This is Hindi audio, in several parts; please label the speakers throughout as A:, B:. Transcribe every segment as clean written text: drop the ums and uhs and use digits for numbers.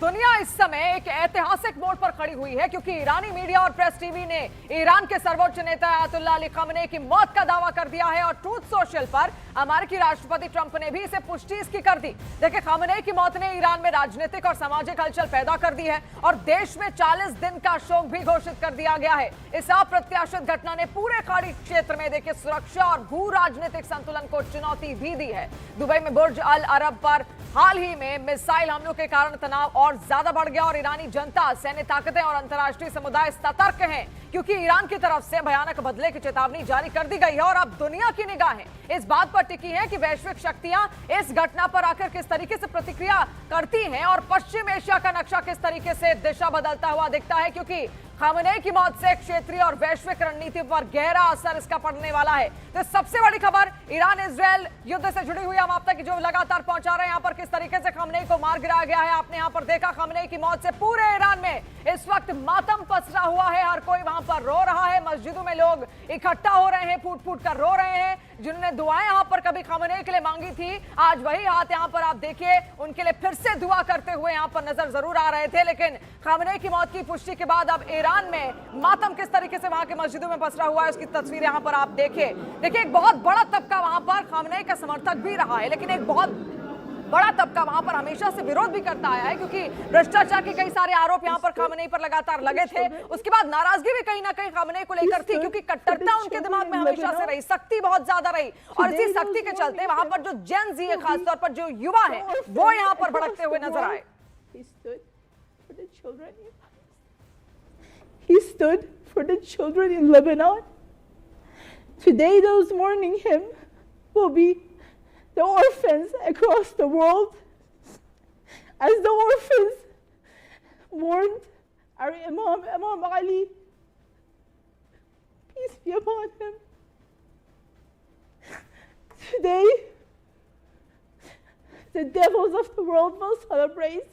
A: दुनिया इस समय एक ऐतिहासिक मोड़ पर खड़ी हुई है क्योंकि ईरानी मीडिया और प्रेस टीवी ने ईरान के सर्वोच्च नेता अयातुल्लाह अली खamenei की मौत का दावा कर दिया है और ट्रूथ सोशल पर अमेरिकी राष्ट्रपति ट्रंप ने भी इसे पुष्टि इसकी कर दी। देखिए, खamenei की मौत ने ईरान में राजनीतिक और सामाजिक हलचल पैदा कर दी है और देश में 40 दिन का शोक भी घोषित कर दिया गया है। इस अप्रत्याशित घटना ने पूरे खाड़ी क्षेत्र में देखिए सुरक्षा और भू राजनीतिक संतुलन को चुनौती भी दी है। दुबई में बुर्ज अल अरब पर हाल ही में मिसाइल हमलों के कारण तनाव और ज्यादा बढ़ गया और ईरानी जनता, सैन्य ताकतें और अंतर्राष्ट्रीय समुदाय सतर्क हैं क्योंकि ईरान की तरफ से भयानक बदले की चेतावनी जारी कर दी गई है और अब दुनिया की निगाहें इस बात पर टिकी हैं कि वैश्विक शक्तियां इस घटना पर आकर किस तरीके से प्रतिक्रिया करती हैं और पश्चिम एशिया का नक्शा किस तरीके से दिशा बदलता हुआ दिखता है क्योंकि खamenei की मौत से क्षेत्रीय और वैश्विक रणनीति पर गहरा असर इसका पड़ने वाला है। तो सबसे बड़ी खबर ईरान इजरायल युद्ध से जुड़ी हुई हम आप तक जो लगातार पहुंचा रहे हैं यहाँ पर किस तरीके से खamenei को मार गिराया गया है। आपने यहाँ पर देखा खamenei की मौत से पूरे ईरान में इस वक्त मातम पसरा हुआ है, हर कोई वहां पर रो रहा है। मस्जिदों में लोग इकट्ठा हो रहे हैं, फूट फूट कर रो रहे हैं। जिन्होंने दुआएं यहाँ पर कभी खamenei के लिए मांगी थी, आज वही हाथ यहाँ पर आप देखिए उनके लिए फिर से दुआ करते हुए यहाँ पर नजर जरूर आ रहे थे। लेकिन खamenei की मौत की पुष्टि के बाद अब ईरान में मातम किस तरीके से वहां के मस्जिदों में पसरा हुआ है उसकी तस्वीर यहाँ पर आप देखिए। देखिए, एक बहुत बड़ा तबका वहां पर खamenei का समर्थक भी रहा है, लेकिन एक बहुत बड़ा तबका वहां पर हमेशा से विरोध भी करता आया है क्योंकि भ्रष्टाचार के कई सारे आरोप यहां पर खamenei पर लगातार लगे थे। उसके बाद नाराजगी भी कहीं ना कहीं खamenei को लेकर थी क्योंकि कट्टरता उनके दिमाग में हमेशा से रही, सख्ती बहुत ज्यादा रही और इसी सख्ती के चलते वहां पर जो जेन जी है, खासतौर पर जो युवा है, वो यहां पर भड़कते हुए नजर आए।
B: He stood for the children in Lebanon. Today, those mourning him will be the orphans across the world, as the orphans mourned our Imam Ali, peace be upon him. Today, the devils of the world will celebrate,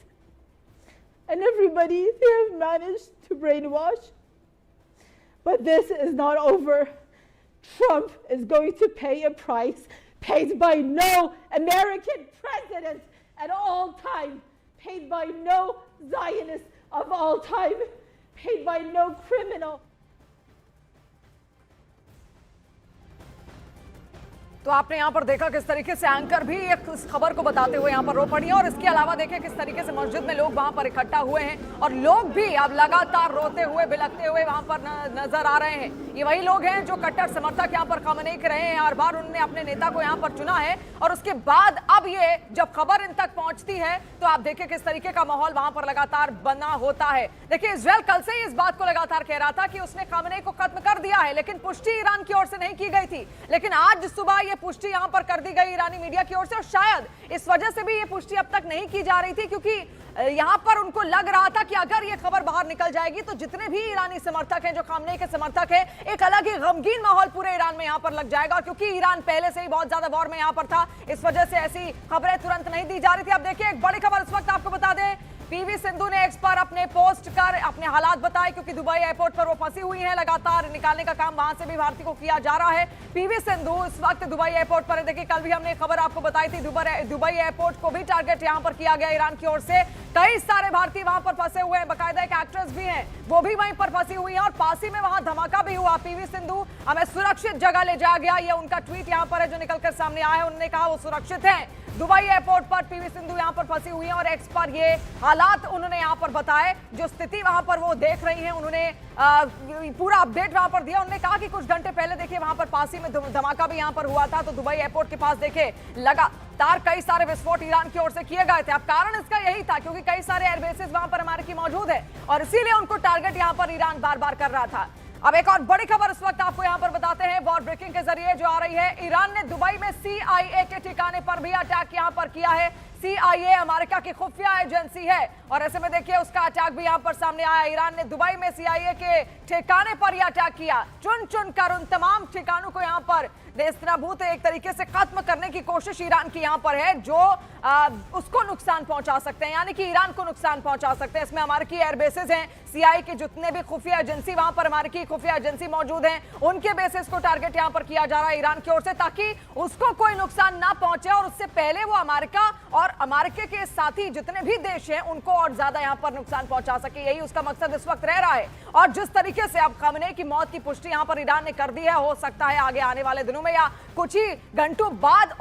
B: and everybody they have managed to brainwash. But this is not over. Trump is going to pay a price paid by no American president at all time, paid by no Zionist of all time, paid by no criminal.
A: तो आपने यहाँ पर देखा किस तरीके से एंकर भी एक इस खबर को बताते हुए यहाँ पर रो पड़ी है और इसके अलावा देखिए किस तरीके से मस्जिद में लोग वहां पर इकट्ठा हुए हैं और लोग भी अब लगातार रोते हुए बिलखते हुए वहां पर नजर आ रहे हैं। ये वही लोग हैं जो कट्टर समर्थक यहाँ पर खamenei के रहे हैं, हर बार उन्होंने अपने नेता को यहाँ पर चुना है और उसके बाद अब ये जब खबर इन तक पहुंचती है तो आप देखिए किस तरीके का माहौल वहां पर लगातार बना होता है। देखिए, इजरायल कल से ही इस बात को लगातार कह रहा था कि उसने खamenei को खत्म कर दिया है, लेकिन पुष्टि ईरान की ओर से नहीं की गई थी। लेकिन आज सुबह ये पुष्टि यहां पर कर दी गई ईरानी मीडिया की ओर से और शायद इस वजह से भी ये पुष्टि अब तक नहीं की जा रही थी क्योंकि यहां पर उनको लग रहा था कि अगर ये खबर बाहर निकल जाएगी तो जितने भी ईरानी समर्थक हैं, जो खamenei के समर्थक हैं, एक अलग ही गमगीन माहौल पूरे ईरान में यहां पर लग जाएगा। और क्योंकि ईरान पहले से ही बहुत ज्यादा वॉर में यहां पर था, इस वजह से ऐसी खबरें तुरंत नहीं दी जा रही थी। अब देखिए, एक बड़ी खबर इस वक्त आपको बता दें, पीवी सिंधु ने एक्स पर अपने पोस्ट कर अपने हालात बताए क्योंकि दुबई एयरपोर्ट पर वो फंसी हुई है। लगातार निकालने का काम वहां से भी भारतीय को किया जा रहा है। पीवी सिंधु इस वक्त दुबई एयरपोर्ट पर है। देखिए, कल भी हमने खबर आपको बताई थी, दुबई एयरपोर्ट को भी टारगेट यहां पर किया गया ईरान की ओर से। कई सारे भारतीय वहां पर फंसे हुए हैं, बाकायदा एक एक्ट्रेस भी हैं, वो भी वहीं पर फंसी हुई है और पास ही में वहां धमाका भी हुआ। पीवी सिंधु हमें सुरक्षित जगह ले जाया गया, ये उनका ट्वीट यहां पर है जो निकलकर सामने आया है। उन्होंने कहा वो सुरक्षित है। दुबई एयरपोर्ट पर पीवी सिंधु यहां पर फंसी हुई है और एक्स पर ये हालात उन्होंने यहां पर बताए, जो स्थिति वहां पर वो देख रही हैं। उन्होंने पूरा अपडेट वहां पर दिया। उन्होंने कहा कि कुछ घंटे पहले देखिए वहां पर पास ही में धमाका भी यहां पर हुआ था, तो दुबई एयरपोर्ट के पास देखिए लगातार कई सारे विस्फोट ईरान की ओर से किए गए थे। अब कारण इसका यही था क्योंकि कई सारे एयरबेसेस वहां पर अमेरिकी मौजूद है और इसीलिए उनको टारगेट यहां पर ईरान बार बार कर रहा था। अब एक और बड़ी खबर इस वक्त आपको यहां पर बताते हैं, वॉर ब्रेकिंग के जरिए जो आ रही है। ईरान ने दुबई में CIA के ठिकाने पर भी अटैक यहां पर किया है। CIA अमेरिका की खुफिया एजेंसी है और ऐसे में देखिए उसका अटैक भी यहां पर सामने आया। ईरान ने दुबई में CIA के ठिकाने पर यह अटैक किया, चुन चुन कर उन तमाम ठिकानों को यहां पर नेस्तनाबूत एक तरीके से खत्म करने की कोशिश ईरान की यहां पर है, जो उसको नुकसान पहुंचा सकते हैं, यानी कि ईरान को नुकसान पहुंचा सकते हैं। इसमें अमेरिकी एयरबेसेस हैं, CIA के जितने भी खुफिया एजेंसी वहां पर अमेरिकी खुफिया एजेंसी मौजूद हैं, उनके बेसिस को टारगेट यहां पर किया जा रहा है ईरान की ओर से, ताकि उसको कोई नुकसान ना पहुंचे और उससे पहले वो अमेरिका और और अमेरिका के साथी जितने भी देश हैं उनको और ज्यादा यहां पर नुकसान पहुंचा सके, यही उसका मकसद इस वक्त रह रहा है। और जिस तरीके से अब खामेनेई की मौत की पुष्टि यहां पर ईरान ने कर दी है, हो सकता है आगे आने वाले दिनों में या कुछ ही घंटों बाद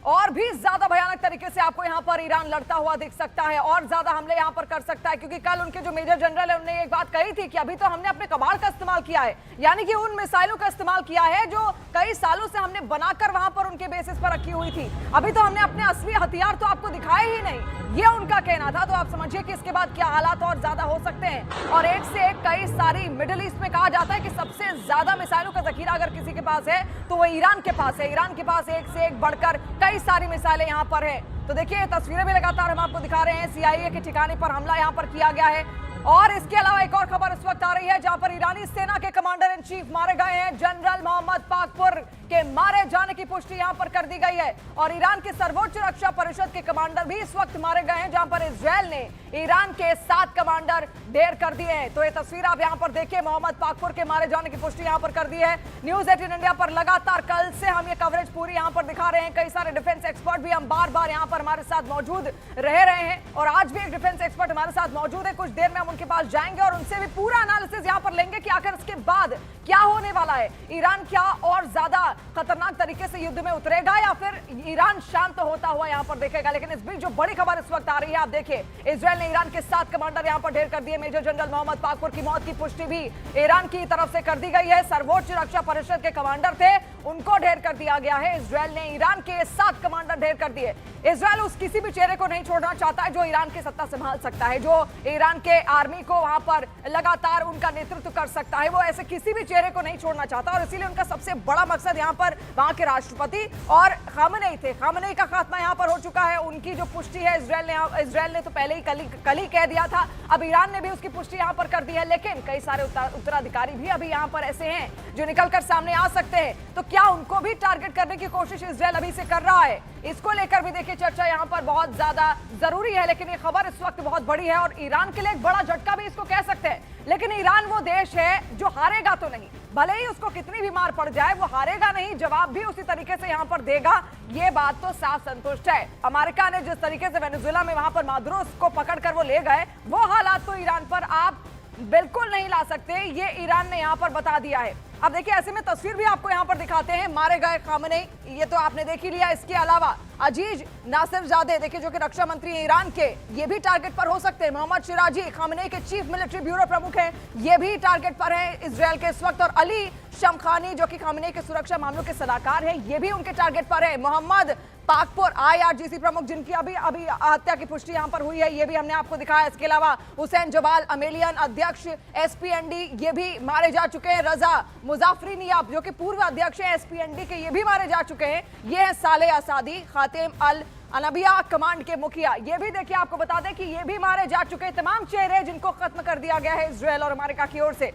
A: और भी ज्यादा भयानक तरीके से आपको यहां पर ईरान लड़ता हुआ दिख सकता है, और ज्यादा हमले यहां पर कर सकता है। क्योंकि कल उनके जो मेजर जनरल है उन्होंने एक बात कही थी कि अभी तो हमने अपने कमाल का इस्तेमाल किया है, यानी कि उन मिसाइलों का इस्तेमाल किया है जो कई सालों से हमने बनाकर वहां पर उनके बेसिस पर रखी हुई थी। अभी तो हमने अपने असली हथियार तो आपको दिखाए ही नहीं, ये उनका कहना था। तो आप समझिए कि इसके बाद क्या हालात और ज्यादा हो सकते हैं। और एक से एक कई सारी मिडिल ईस्ट में कहा जाता है कि सबसे ज्यादा मिसाइलों का जखीरा अगर किसी के पास है तो वो ईरान के पास है। ईरान के पास एक से एक बढ़कर कई सारी मिसाइलें यहां पर है। तो देखिए तस्वीरें भी लगातार हम आपको दिखा रहे हैं, सीआईए के ठिकाने पर हमला यहां पर किया गया है। और इसके अलावा एक और खबर इस वक्त आ रही है जहां पर ईरानी सेना के कमांडर इन चीफ मारे गए हैं। जनरल मोहम्मद पाकपुर के मारे जाने की पुष्टि यहां पर कर दी गई है। और ईरान के सर्वोच्च रक्षा परिषद के कमांडर भी इस वक्त मारे गए हैं, जहां पर इजरायल ने ईरान के 7 कमांडर ढेर कर दिए हैं। तो ये तस्वीर आप यहां पर देखिए, मोहम्मद पाकपुर के मारे जाने की पुष्टि यहां पर कर दी है। न्यूज 18 इंडिया पर लगातार कल से हम ये कवरेज पूरी यहां पर दिखा रहे हैं। कई सारे डिफेंस एक्सपर्ट भी हम बार बार यहां पर हमारे साथ मौजूद रह रहे हैं, और आज भी एक डिफेंस एक्सपर्ट हमारे साथ मौजूद है। कुछ देर में हम उनके पास जाएंगे और उनसे भी पूरा एनालिसिस यहां पर लेंगे कि आखिर इसके बाद क्या होने वाला है। ईरान क्या और ज्यादा खतरनाक तरीके से युद्ध में उतरेगा या फिर ईरान शांत होता हुआ यहां पर देखेगा। लेकिन इस बीच जो बड़ी खबर इस वक्त आ रही है, आप देखिए इजरायल ने ईरान के 7 कमांडर यहां पर ढेर कर दिए। मेजर जनरल मोहम्मद पाकपुर की मौत की पुष्टि भी ईरान की तरफ से कर दी गई है। सर्वोच्च रक्षा परिषद के कमांडर थे, उनको ढेर कर दिया गया है। इजरायल ने ईरान के 7 कमांडर ढेर कर दिए। इजरायल उस किसी भी चेहरे को नहीं छोड़ना चाहता है जो ईरान की सत्ता संभाल सकता है, जो ईरान के आर्मी को वहां पर लगातार उनका नेतृत्व कर सकता है। वो ऐसे किसी भी चेहरे को नहीं छोड़ना चाहता, और इसीलिए उनका सबसे बड़ा मकसद यहां पर वहां के राष्ट्रपति और खामेनेई थे। खामेनेई का खात्मा यहां पर हो चुका है, उनकी जो पुष्टि है इजरायल ने तो पहले ही कल ही कह दिया था, अब ईरान ने भी उसकी पुष्टि यहां पर कर दी है। लेकिन कई सारे उत्तराधिकारी भी अभी यहां पर ऐसे हैं जो निकलकर सामने आ सकते हैं। तो क्या उनको भी टारगेट करने की कोशिश इजरायल अभी से कर रहा है? इसको लेकर भी देखिए चर्चा यहां पर बहुत ज्यादा जरूरी है। लेकिन ये खबर इस वक्त बहुत बड़ी है और ईरान के लिए एक बड़ा झटका भी इसको कह सकते हैं। लेकिन ईरान वो देश है जो हारेगा तो नहीं, भले ही उसको कितनी भी मार पड़ जाए वो हारेगा नहीं, जवाब भी उसी तरीके से यहां पर देगा। ये बात तो साफ संतुष्ट है। अमेरिका ने जिस तरीके से वेनेजुएला में वहां पर मादुरोस को पकड़कर वो ले गए, वो हालात तो ईरान पर आप बिल्कुल नहीं ला सकते, ये ईरान ने यहां पर बता दिया है। अब देखिए ऐसे में तस्वीर भी आपको यहां पर दिखाते हैं, मारे गए खामेनेई, ये तो आपने देख ही लिया। इसके अलावा अजीज नासिरजादे देखिए जो कि रक्षा मंत्री हैं ईरान के, ये भी टारगेट पर हो सकते हैं। मोहम्मद शिराजी खामेनेई के चीफ मिलिट्री ब्यूरो प्रमुख हैं, ये भी टारगेट पर हैं इजरायल के इस वक्त। और अली शमखानी जो कि खामेनेई के सुरक्षा मामलों के सलाहकार हैं, ये भी उनके टारगेट पर है। मोहम्मद पाकपुर IRGC प्रमुख जिनकी अभी हत्या की पुष्टि यहां पर हुई है, ये भी हमने आपको दिखाया। इसके अलावा हुसैन जबाल अमेलियन अध्यक्ष SPND ये भी मारे जा चुके हैं। रजा मुजाफरी नियाब जो कि पूर्व अध्यक्ष है SPND के, ये भी मारे जा चुके हैं। ये है सालेह असादी खातिम अल अनबिया कमांड के मुखिया, ये भी देखिए आपको बता दें कि ये भी मारे जा चुके हैं। तमाम चेहरे जिनको खत्म कर दिया गया है इजरायल और अमेरिका की ओर से।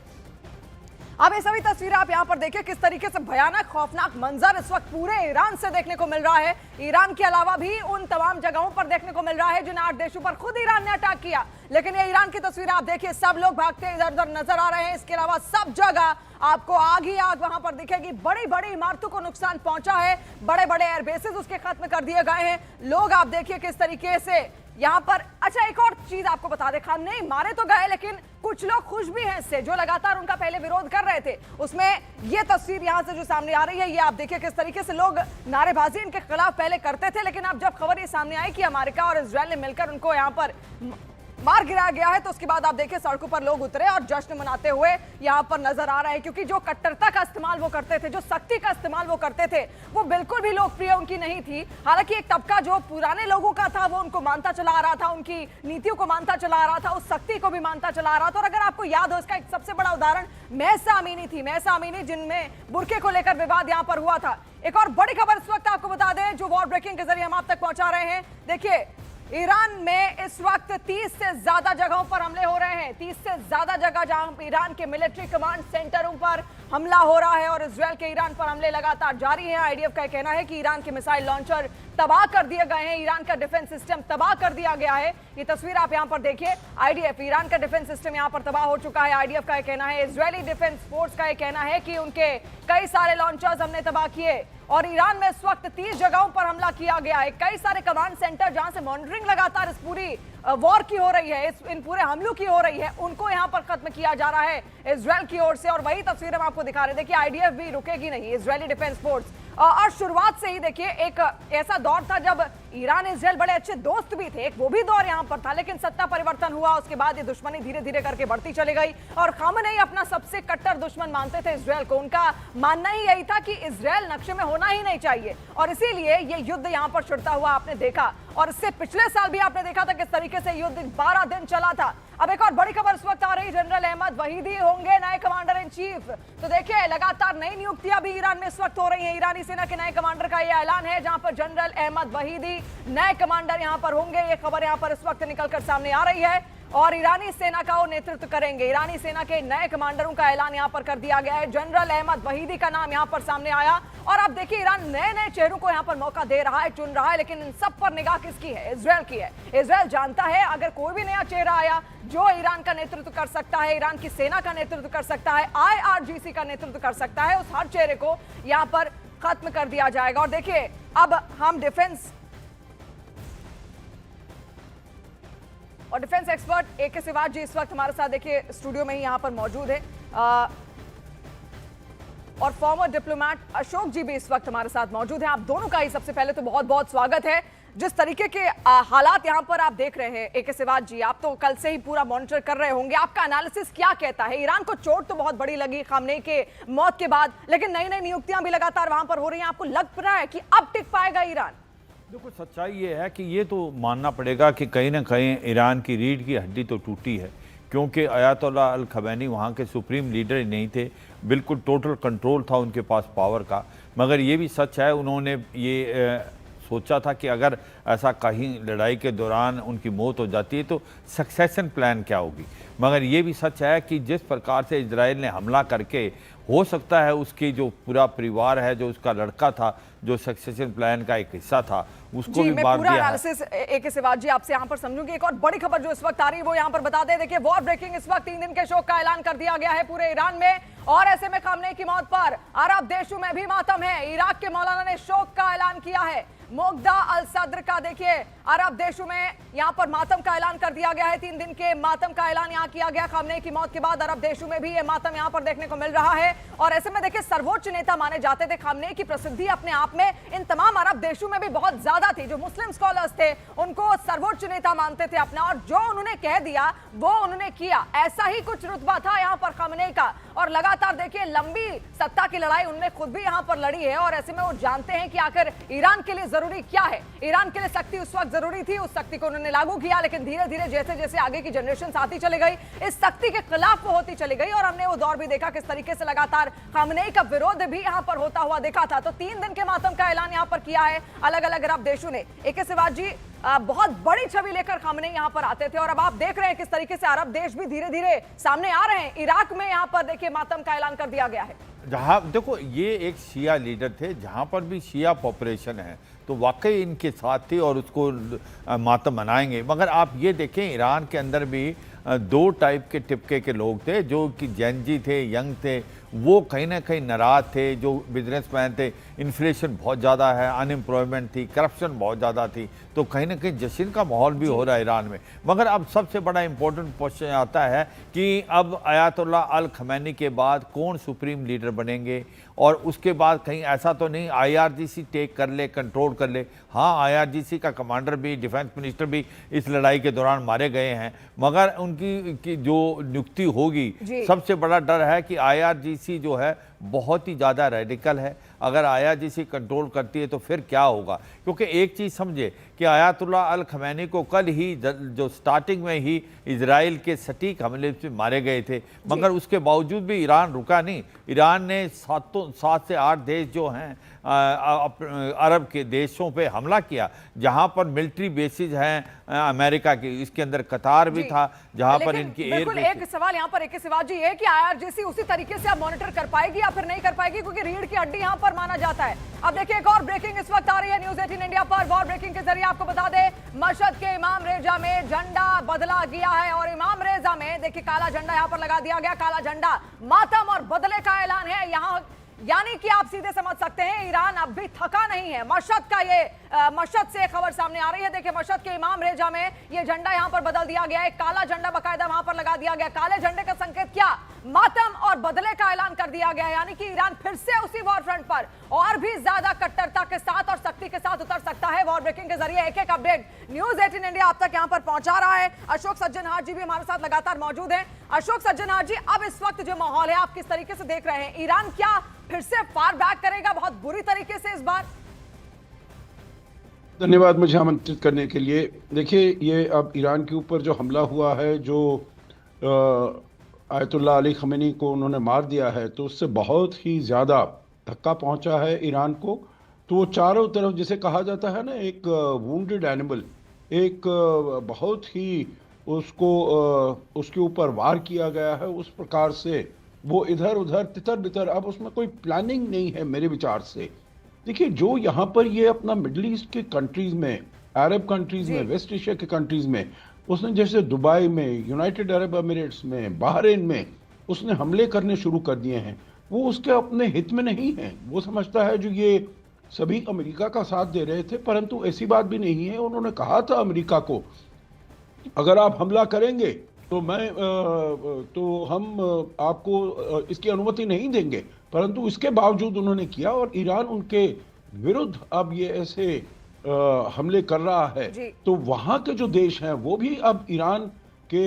A: अब ये सभी तस्वीरें आप यहां पर देखिए किस तरीके से भयानक खौफनाक मंजर इस वक्त पूरे ईरान से देखने को मिल रहा है। ईरान के अलावा भी उन तमाम जगहों पर देखने को मिल रहा है जिन 8 देशों पर खुद ईरान ने अटैक किया। लेकिन ये ईरान की तस्वीरें आप देखिए, सब लोग भागते इधर उधर नजर आ रहे हैं। इसके अलावा सब जगह आपको आग ही आग वहां पर दिखेगी। बड़ी बड़ी इमारतों को नुकसान पहुंचा है, बड़े बड़े एयरबेसेस उसके खत्म कर दिए गए हैं। लोग आप देखिए किस तरीके से यहां पर। अच्छा एक और चीज आपको बता दें, खामेनेई मारे तो गए लेकिन कुछ लोग खुश भी हैं इससे, जो लगातार उनका पहले विरोध कर रहे थे। उसमें ये तस्वीर यहां से जो सामने आ रही है, ये आप देखिए किस तरीके से लोग नारेबाजी इनके खिलाफ पहले करते थे। लेकिन अब जब खबर ये सामने आई कि अमेरिका और इजरायल ने मिलकर उनको यहां पर मार गिराया गया है, तो उसके बाद आप देखिए सड़कों पर लोग उतरे और जश्न मनाते हुए यहां पर नजर आ रहे हैं। क्योंकि जो कट्टरता का इस्तेमाल वो करते थे, जो सख्ती का इस्तेमाल वो करते थे, वो बिल्कुल भी लोकप्रिय उनकी नहीं थी। हालांकि एक तबका जो पुराने लोगों का था वो उनको मानता चला आ रहा था, उनकी नीतियों को मानता चला आ रहा था, उस सख्ती को भी मानता चला आ रहा था। और अगर आपको याद हो, इसका एक सबसे बड़ा उदाहरण महसा अमीनी थी। महसा अमीनी जिनमें बुर्के को लेकर विवाद यहां पर हुआ था। एक और बड़ी खबर इस वक्त आपको बता दें जो वॉर ब्रेकिंग के जरिए हम आप तक पहुंचा रहे हैं। देखिए ईरान में इस वक्त 30 से ज्यादा जगहों पर हमले हो रहे हैं। 30 से ज्यादा जगह जहां ईरान के मिलिट्री कमांड सेंटरों पर हमला हो रहा है और इजरायल के ईरान पर हमले लगातार जारी हैं। आईडीएफ का कहना है कि ईरान के मिसाइल लॉन्चर तबाह कर दिए गए हैं, ईरान का डिफेंस सिस्टम तबाह कर दिया गया है। ये तस्वीर आप यहां पर देखिए, आईडीएफ ईरान का डिफेंस सिस्टम यहां पर तबाह हो चुका है। आईडीएफ का कहना है, इजरायली डिफेंस फोर्स का कहना है कि उनके कई सारे लॉन्चर्स हमने तबाह किए और ईरान में इस वक्त 30 जगहों पर हमला किया गया है। कई सारे कमांड सेंटर जहां से मॉनिटरिंग लगातार इस पूरी वॉर की हो रही है, इन पूरे हमलों की हो रही है, उनको यहां पर खत्म किया जा रहा है इजरायल की ओर से। और वही तस्वीर हम आपको दिखा रहे हैं। देखिए, आईडीएफ भी रुकेगी नहीं, इजरायली डिफेंस फोर्स। और शुरुआत से ही देखिए, एक ऐसा दौर था जब ईरान इजरायल बड़े अच्छे दोस्त भी थे, एक वो भी दौर यहां पर था, लेकिन सत्ता परिवर्तन हुआ, उसके बाद ये दुश्मनी धीरे धीरे करके बढ़ती चली गई। और खामेनी अपना सबसे कट्टर दुश्मन मानते थे इजरायल को। उनका मानना ही यही था कि इजरायल नक्शे में होना ही नहीं चाहिए, और इसीलिए ये युद्ध यहां पर छिड़ता हुआ आपने देखा। और इससे पिछले साल भी आपने देखा था किस तरीके से युद्ध 12 दिन चला था। अब एक और बड़ी खबर इस वक्त आ रही, जनरल अहमद वहीदी होंगे नए कमांडर इन चीफ। तो देखिए, लगातार नई नियुक्तियां भी ईरान में इस वक्त हो रही हैं। ईरानी सेना के नए कमांडर का यह ऐलान है, जहां पर जनरल अहमद वहीदी नए कमांडर यहां पर होंगे। ये खबर यहां पर इस वक्त निकलकर सामने आ रही है और ईरानी सेना का वो नेतृत्व करेंगे। ईरानी सेना के नए कमांडरों का ऐलान यहां पर कर दिया गया है। जनरल अहमद वहीदी का नाम यहां पर सामने आया। और अब देखिए, ईरान नए नए चेहरों को यहां पर मौका दे रहा है, चुन रहा है, लेकिन इन सब पर निगाह किसकी है? इजरायल की है। इजरायल जानता है अगर कोई भी नया चेहरा आया जो ईरान का नेतृत्व कर सकता है, ईरान की सेना का नेतृत्व कर सकता है, IRGC का नेतृत्व कर सकता है, उस हर चेहरे को यहां पर खत्म कर दिया जाएगा। और देखिए, अब हम डिफेंस एक्सपर्ट AK सिवाज जी इस वक्त हमारे साथ देखिए स्टूडियो में ही यहां पर मौजूद है, और फॉर्मर डिप्लोमेट अशोक जी भी इस वक्त हमारे साथ मौजूद हैं। आप दोनों का ही सबसे पहले तो बहुत बहुत स्वागत है। जिस तरीके के हालात यहां पर आप देख रहे हैं, AK सिवाज जी, आप तो कल से ही पूरा मॉनिटर कर रहे होंगे, आपका एनालिसिस क्या कहता है? ईरान को चोट तो बहुत बड़ी लगी खामनेई के मौत के बाद, लेकिन नई नई नियुक्तियां भी लगातार वहां पर हो रही हैं। आपको लग रहा है कि अब टिक पाएगा ईरान?
C: देखो, सच्चाई ये है कि ये तो मानना पड़ेगा कि कहीं ना कहीं ईरान की रीढ़ की हड्डी तो टूटी है, क्योंकि अयातोल्ला अल खमैनी वहाँ के सुप्रीम लीडर ही नहीं थे, बिल्कुल टोटल कंट्रोल था उनके पास पावर का। मगर ये भी सच है, उन्होंने ये सोचा था कि अगर ऐसा कहीं लड़ाई के दौरान उनकी मौत हो जाती है तो सक्सेशन प्लान क्या होगी। मगर ये भी सच है कि जिस प्रकार से इजराइल ने हमला करके, हो सकता है उसकी जो पूरा परिवार है, जो उसका लड़का था, जो सक्सेशन प्लान का एक हिस्सा था, उसको भी मार दिया है।
A: AK सिवाज जी, आपसे यहाँ पर समझूंगी। एक और बड़ी खबर जो इस वक्त आ रही है वो यहाँ पर बता दें। देखिए, वॉर ब्रेकिंग, इस वक्त 3 दिन के शोक का ऐलान कर दिया गया है पूरे ईरान में, और ऐसे में खामनेई की मौत पर अरब देशों में भी मातम है। इराक के मौलाना ने शोक का ऐलान किया है। मुग्धा अल सद्र का देखिए, अरब देशों में यहाँ पर मातम का ऐलान कर दिया गया है। 3 दिन के मातम का ऐलान यहाँ किया गया। खामनेई की मौत के बाद अरब देशों में भी ये मातम यहाँ पर देखने को मिल रहा है। और ऐसे में देखिए, सर्वोच्च नेता माने जाते थे। खामनेई की प्रसिद्धि अपने आप में इन तमाम अरब देशों में भी बहुत ज्यादा थी। जो मुस्लिम स्कॉलर्स थे उनको सर्वोच्च नेता मानते थे अपना, और जो उन्होंने कह दिया वो उन्होंने किया। ऐसा ही कुछ रुतबा था यहाँ पर खामनेई का। और लगातार देखिए, लंबी सत्ता की लड़ाई उन्होंने खुद भी यहाँ पर लड़ी है, और ऐसे में वो जानते हैं कि आखिर ईरान के लिए जरूरी क्या है। ईरान के लिए शक्ति उस वक्त जरूरी थी, उस शक्ति को उन्होंने लागू किया, लेकिन धीरे धीरे जैसे जैसे आगे की जनरेशन आती चली गई, इस शक्ति के खिलाफ वो होती चली गई। और हमने वो दौर भी देखा किस तरीके से लगातार खामनेई का विरोध भी यहाँ पर होता हुआ देखा था। तो 3 दिन के मातम का ऐलान यहाँ पर किया है अलग अलग अरब देशों ने। AK सिवाज जी, बहुत बड़ी छवि लेकर खामनेई यहाँ पर आते थे, और अब आप देख रहे हैं किस तरीके से अरब देश भी धीरे धीरे सामने आ रहे हैं। इराक में यहाँ पर देखिए मातम का ऐलान कर दिया गया है।
C: जहाँ देखो, ये एक शिया लीडर थे, जहाँ पर भी शिया पॉपुलेशन है तो वाकई इनके साथ थी और उसको मातम मनाएंगे। मगर आप ये देखें, ईरान के अंदर भी 2 टाइप के टिपके के लोग थे, जो कि जेनजी थे, यंग थे, वो कहीं ना कहीं नाराज थे। जो बिजनेसमैन थे, इन्फ्लेशन बहुत ज़्यादा है, अनएम्प्लॉयमेंट थी, करप्शन बहुत ज़्यादा थी, तो कहीं ना कहीं जश्न का माहौल भी हो रहा है ईरान में। मगर अब सबसे बड़ा इम्पोर्टेंट क्वेश्चन आता है कि अब अयातुल्ला अल खमैनी के बाद कौन सुप्रीम लीडर बनेंगे, और उसके बाद कहीं ऐसा तो नहीं IRGC टेक कर ले, कंट्रोल कर ले। हाँ, IRGC का कमांडर भी, डिफेंस मिनिस्टर भी इस लड़ाई के दौरान मारे गए हैं, मगर उनकी जो नियुक्ति होगी, सबसे बड़ा डर है कि IRGC जो है बहुत ही ज़्यादा रेडिकल है। अगर आयाजिसी कंट्रोल करती है तो फिर क्या होगा। क्योंकि एक चीज़ समझे कि आयतुल्लाह अल खमैनी को कल ही जो स्टार्टिंग में ही इजराइल के सटीक हमले से मारे गए थे, मगर उसके बावजूद भी ईरान रुका नहीं। ईरान ने 7 से 8 देश जो हैं अरब के देशों पे हमला किया, जहां पर मिलिट्री बेसिस हैं अमेरिका की। इसके अंदर कतार भी था जहां पर इनकी
A: बिल्कुल एक सवाल यहाँ पर एक शिवाजी है कि आईआरजीसी उसी तरीके से अब मॉनिटर कर पाएगी या फिर नहीं कर पाएगी, क्योंकि रीढ़ की हड्डी यहाँ पर माना जाता है। अब देखिए एक और ब्रेकिंग इस वक्त आ रही है न्यूज 18 इंडिया पर। वॉर ब्रेकिंग के जरिए आपको बता दें, मशहद के इमाम रेजा में झंडा बदला गया है और इमाम रेजा में देखिए काला झंडा यहाँ पर लगा दिया गया। काला झंडा मातम और बदले का ऐलान है यहाँ, यानी कि आप सीधे समझ सकते हैं ईरान अब भी थका नहीं है। मशहद का ये मशहद से खबर सामने आ रही है। देखिए मशहद के इमाम रेजा में ये झंडा यहां पर बदल दिया गया है, काला झंडा बकायदा वहां पर लगा दिया गया। काले झंडे का संकेत क्या, मातम और बदले का ऐलान कर दिया गया है, यानी कि ईरान फिर से उसी वॉर फ्रंट पर और भी ज्यादा कट्टरता के साथ और सख्ती के साथ उतर सकता है। वॉर ब्रेकिंग के जरिए एक एक अपडेट न्यूज 18 इंडिया आप तक यहां पर पहुंचा रहा है। अशोक सज्जनहार जी भी हमारे साथ लगातार मौजूद हैं। अशोक सज्जनहार जी, अब इस वक्त जो माहौल है आप किस तरीके से देख रहे हैं? ईरान क्या फिर से फार बैक करेगा बहुत बुरी तरीके से इस बार?
D: धन्यवाद मुझे आमंत्रित करने के लिए। देखिए, ये अब ईरान के ऊपर जो हमला हुआ है, जो आयतुल्लाह अली खमेनी को उन्होंने मार दिया है, तो उससे बहुत ही ज़्यादा धक्का पहुंचा है ईरान को। तो चारों तरफ जिसे कहा जाता है ना, एक वुंडेड एनिमल, एक बहुत ही उसको उसके ऊपर वार किया गया है। उस प्रकार से वो इधर उधर तितर बितर, अब उसमें कोई प्लानिंग नहीं है मेरे विचार से। देखिए, जो यहाँ पर ये अपना मिडल ईस्ट के कंट्रीज़ में, अरब कंट्रीज़ में, वेस्ट एशिया के कंट्रीज़ में, उसने जैसे दुबई में, यूनाइटेड अरब एमिरेट्स में, बहरीन में उसने हमले करने शुरू कर दिए हैं। वो उसके अपने हित में नहीं है। वो समझता है जो ये सभी अमेरिका का साथ दे रहे थे, परंतु ऐसी बात भी नहीं है। उन्होंने कहा था अमेरिका को, अगर आप हमला करेंगे तो हम आपको इसकी अनुमति नहीं देंगे, परंतु इसके बावजूद उन्होंने किया और ईरान उनके विरुद्ध अब ये ऐसे हमले कर रहा है। तो वहाँ के जो देश हैं वो भी अब ईरान के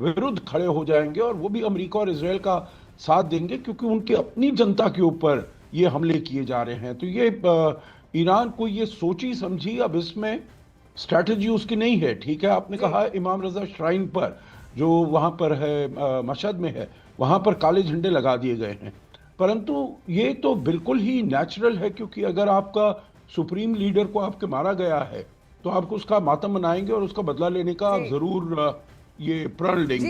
D: विरुद्ध खड़े हो जाएंगे और वो भी अमेरिका और इजराइल का साथ देंगे, क्योंकि उनकी अपनी जनता के ऊपर ये हमले किए जा रहे हैं। तो ये ईरान को ये सोची समझी, अब इसमें स्ट्रैटेजी उसकी नहीं है। ठीक है, आपने कहा इमाम रजा श्राइन पर जो वहाँ पर है, मशहद में है, वहाँ पर काले झंडे लगा दिए गए हैं, परंतु ये तो बिल्कुल ही नेचुरल है, क्योंकि अगर आपका सुप्रीम लीडर को आपके मारा गया है तो आपको उसका मातम मनाएंगे और उसका बदला लेने का आप जरूर ये प्रण लेंगे।